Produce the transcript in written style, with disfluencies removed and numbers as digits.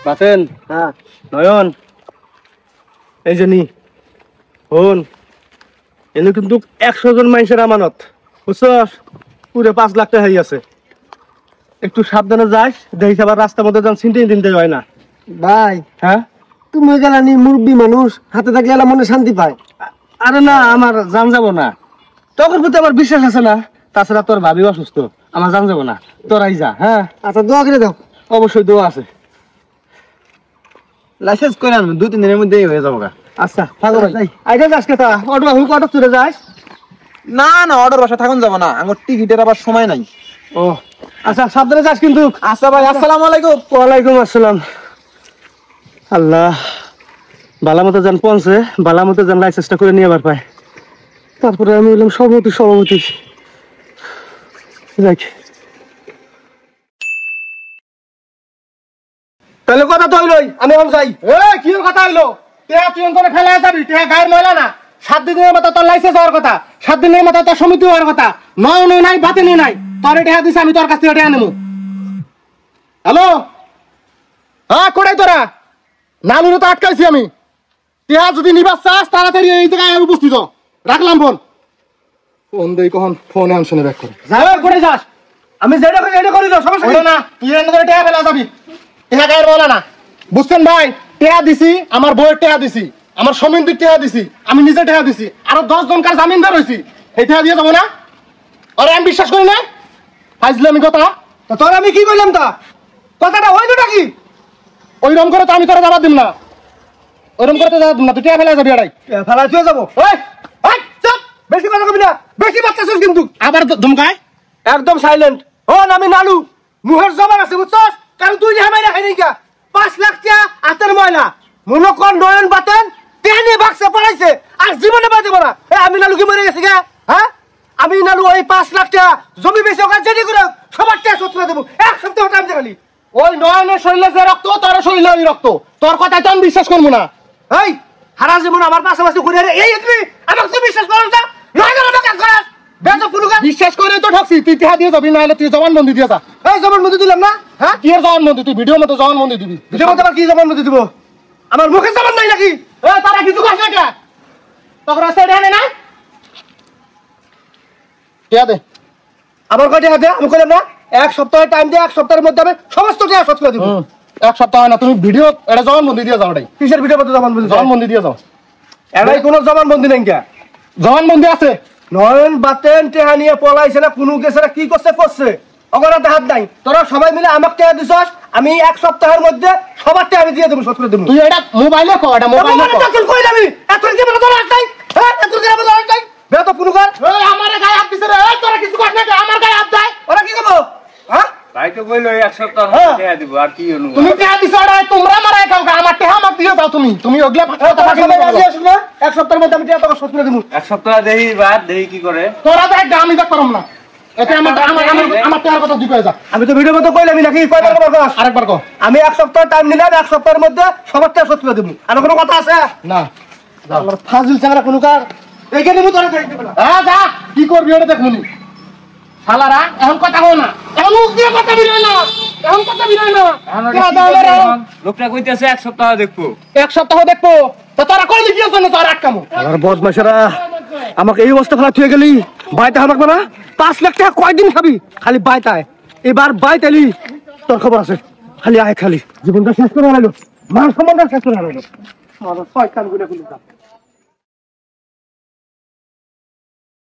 বাতেন হ্যাঁ নয়ন এই যে নি হন এনে কিন্তু 100 জন মানুষের আমানত বুঝছস পুরো 5 লাখ টাকা হয়ে আছে একটু সাবধানে যাস দেখিস আবার রাস্তার মধ্যে যান চিনতে দিনতে হয় না ভাই হ্যাঁ তুমি গেলানি মুরব্বী মানুষ হাতে থাকলে এলা মনে শান্তি পায়। আরে না আমার জান যাব না তোর প্রতি আমার বিশ্বাস আছে না তাছাড়া তোর ভাবি অসুস্থ আমার জান যাব না তোরাই যা হ্যাঁ আচ্ছা দোয়া করে দাও। অবশ্যই দোয়া আছে লাইসেন্স করে আনবেন 2-3 দিনের মধ্যেই হয়ে যাবো। আচ্ছা থাকো ভাই আইটা যাস কেতা অটো হুক অটো তুলে যাস না না অর্ডার বাসা থাকুন যাব না আমার টিকিটের আবার সময় নাই। ও আচ্ছা সাবধানে যাস কিন্তু আচ্ছা ভাই আসসালামু আলাইকুম। ওয়ালাইকুম আসসালাম আল্লাহ বালা মতো যান পৌঁছে বালা মতো যান লাইসেন্সটা করে নিয়ে আবার পায় তারপরে আমি বললাম সভাপতি দেখ তাহলে কথা তো হইলই আমি এখন যাই কি কথা হইলো তুই করে ফেলা যাবি তুই গায়ের ময়লা না 7 দিনের মতো তোর লাইসেন্স হওয়ার কথা 7 দিনের মতো তোর সমিতি হওয়ার কথা নয় নাই বাতে নাই তোর এটা দিছে আমি তোর কাছ থেকে এটা নেবো হ্যালো হ্যাঁ কোড়াই তোরা নানুরে তো আটকাইছি আমি টিয়া যদি নিবাস চাস তাড়াতাড়ি এই জায়গায় উপস্থিত রাখলাম ফোন ফোন দেই কখন ফোনে আনশনে ব্যাক করে যাই করে যাস আমি যেটা করি এটা করি না সমস্যা না তুই এনে করে টিয়া ফেলা যাবি টিয়া গায়ের বলা না বুঝছেন ভাই টিয়া দিছি আমার বউয়ের টিয়া দিছি আমার সমিতির টিয়া দিছি আমি নিজে টিয়া দিছি আরো 10 জনকার জামিনদার হইছি এই টিয়া দিয়ে যাবো না আরে আমি বিশ্বাস করি না ফাইজলামি কথা তো তোর আমি কি কইলাম তা কথাটা হইলো নাকি ওইরকম করে তো আমি তোরা জবাব দিম না ওইরকম করে তো জবাব দিম না তুই টিয়া ফেলা যাবি এড়াই ফেলা তুই যাবো চুপ বেশি কথা কবি না বেশি বাচ্চাছিস কিন্তু আবার ধমকায় একদম সাইলেন্ট হন আমি নালু মুহের জবান আছে বুঝছস কারণ তুই যে হামাই রাখাই নাই 5 লাখ টাকা হাতের ময়লা মনে কর নয়ন বাতেন টেনে বাক্সে পড়াইছে আর জীবনে বাদ দেব না আমি নালু কি মরে গেছি গা হ্যাঁ আমি নালু ওই 5 লাখ টাকা জমি বেশি ওখানে যেটি করে সবার টাকা শোধ করে দেবো এক সপ্তাহ টাইম দেখালি ওই নয়নের শরীরে যে রক্ত তোর শরীরে ওই রক্ত তোর কথায় তো আমি বিশ্বাস করবো না এই হারা জীবন আমার পাশাপাশি ঘুরে এই তুমি আমাকে তুই বিশ্বাস করো না নয়নের আমাকে করাস বিশ্বাস করে তো ঠকছি তুই টিহা দিয়ে যাবি না হলে তুই জবানবন্দি দিয়ে যা এই জবানবন্দি দিলাম না হ্যাঁ কি এর জবানবন্দি তুই ভিডিও মতো জবানবন্দি দিবি ভিডিও মতো আবার কি জবানবন্দি দিব আমার মুখে জবান নাই নাকি তারা কিছু কষ্ট না তখন রাস্তায় দেয় না টিহা দে আবার কয় টিহা দে আমি কইলাম না এক সপ্তাহের টাইম দিয়ে এক সপ্তাহের মধ্যে আমি সমস্ত টিহা শোধ করে দিব এক সপ্তাহ না তুমি ভিডিও এটা জবানবন্দি দিয়ে যাও এটাই কিসের ভিডিও মতো জবানবন্দি দিয়ে যাও এটাই কোনো জবানবন্দি নাই কে জবানবন্দি আছে নয়ন বাতেন টেহা নিয়ে পলাইছে না কোনো গেছে না কি করছে অগরাতে হাত নাই তোরা সবাই মিলে আমাকে টেহা দিছস আমি এক সপ্তাহের মধ্যে সবার টেহা আমি দিয়ে দেব শোধ করে দেব তুই এটা মোবাইলে কো এটা মোবাইলে কো তুই কই যাবি এত কি বড় তোর হাত নাই হ্যাঁ এত কি বড় হাত নাই বে তো পুরো কর এই আমারে গায়ে হাত দিছে রে এই তোরা কিছু কর না আমার গায়ে হাত দেয় ওরা কি করব হ্যাঁ ভাই তো কইলো এক সপ্তাহ টেহা দিব আর কি হলো তুমি টেহা দিছো আরে তোমরা মারা খাও আমার টেহা আমাকে দিয়ে দাও তুমি ওগলা কথা বাকি রাজি আছো না এক সপ্তাহের মধ্যে আমি টেহা তোকে শোধ করে দেব এক সপ্তাহ দেই বাদ দেই কি করে তোরা দেখ আমি দেখ করম না এটা আমার টেহার কথা দিকে যা আমি তো ভিডিও মতো কইলাম নাকি কয়বার কর আরেকবার কর আমি এক সপ্তাহ টাইম নিলাম এক সপ্তাহের মধ্যে সবার টেহা শোধ করে দেব আর কোনো কথা আছে না আমার ফাজিল চাংরা কোনো কার এইখানে মু তোরা দেখ দেব না হ্যাঁ যা কি করবি ওটা দেখ মুনি শালারা এখন কথা কও না এখন মুখ দিয়ে কথা বিরই না এখন কথা বিরই না লোকটা কইতেছে এক সপ্তাহ দেখবো এক সপ্তাহ দেখবো তো তোরা কইলি কি জন্য তোর আটকামো আমার বদমাশেরা আমাকে এই অবস্থা ফেলা তুই গেলি বাইতে আমাকে না 5 লাখ টাকা কয়দিন খাবি খালি বাইতায় এবার বাইতালি তোর খবর আছে খালি আয় খালি জীবনটা শেষ করে আইলো মান সম্মানটা শেষ করে আইলো আমার ছয় কান গুলো